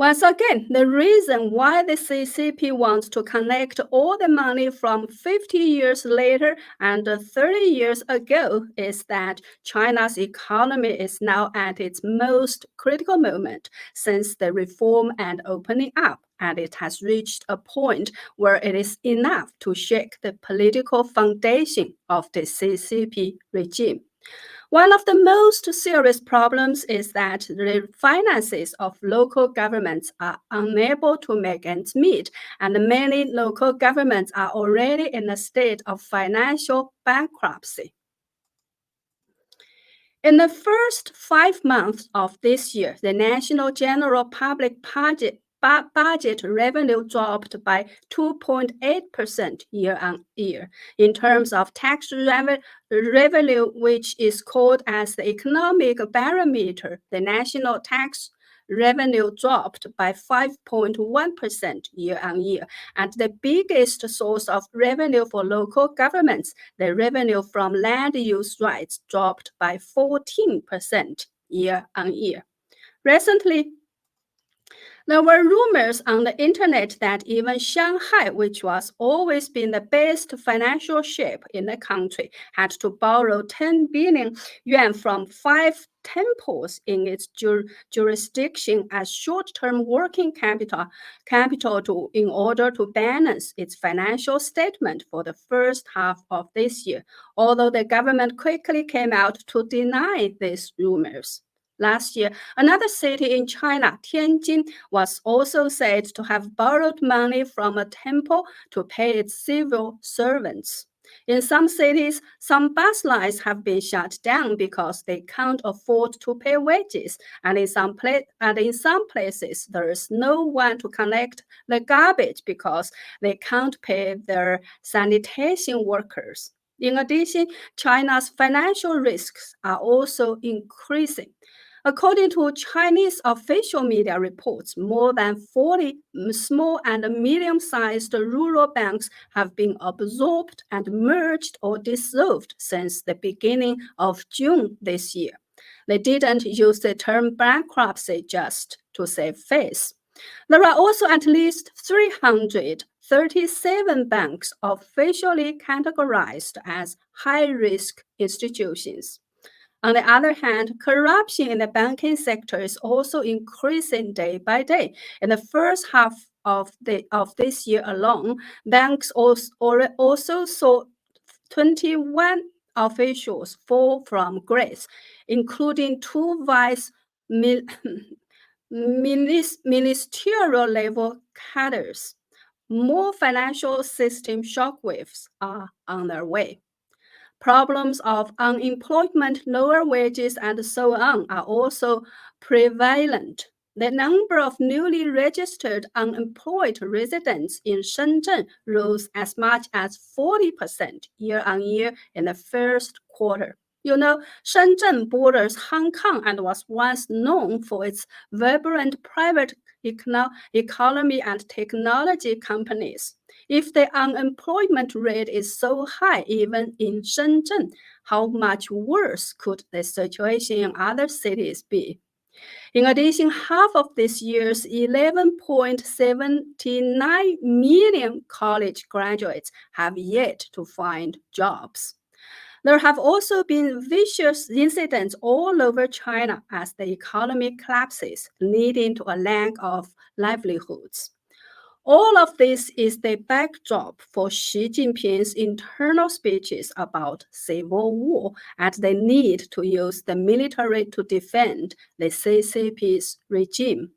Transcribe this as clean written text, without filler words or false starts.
Once again, the reason why the CCP wants to connect all the money from 50 years later and 30 years ago is that China's economy is now at its most critical moment since the reform and opening up, and it has reached a point where it is enough to shake the political foundation of the CCP regime. One of the most serious problems is that the finances of local governments are unable to make ends meet, and many local governments are already in a state of financial bankruptcy. In the first 5 months of this year, the national general public budget revenue dropped by 2.8% year-on-year. In terms of tax revenue, which is called as the economic barometer, the national tax revenue dropped by 5.1% year-on-year. And the biggest source of revenue for local governments, the revenue from land use rights, dropped by 14% year-on-year. Recently, there were rumors on the internet that even Shanghai, which was always been the best financial shape in the country, had to borrow 10 billion yuan from 5 temples in its jurisdiction as short-term working capital in order to balance its financial statement for the first half of this year, although the government quickly came out to deny these rumors. Last year, another city in China, Tianjin, was also said to have borrowed money from a temple to pay its civil servants. In some cities, some bus lines have been shut down because they can't afford to pay wages, and in some places, there is no one to collect the garbage because they can't pay their sanitation workers. In addition, China's financial risks are also increasing. According to Chinese official media reports, more than 40 small and medium-sized rural banks have been absorbed and merged or dissolved since the beginning of June this year. They didn't use the term bankruptcy just to save face. There are also at least 337 banks officially categorized as high-risk institutions. On the other hand, corruption in the banking sector is also increasing day by day. In the first half of this year alone, banks also saw 21 officials fall from grace, including 2 vice ministerial level cadres. More financial system shockwaves are on their way. Problems of unemployment, lower wages, and so on are also prevalent. The number of newly registered unemployed residents in Shenzhen rose as much as 40% year-on-year in the first quarter. You know, Shenzhen borders Hong Kong and was once known for its vibrant private economy and technology companies. If the unemployment rate is so high even in Shenzhen, how much worse could the situation in other cities be? In addition, half of this year's 11.79 million college graduates have yet to find jobs. There have also been vicious incidents all over China as the economy collapses, leading to a lack of livelihoods. All of this is the backdrop for Xi Jinping's internal speeches about civil war and the need to use the military to defend the CCP's regime.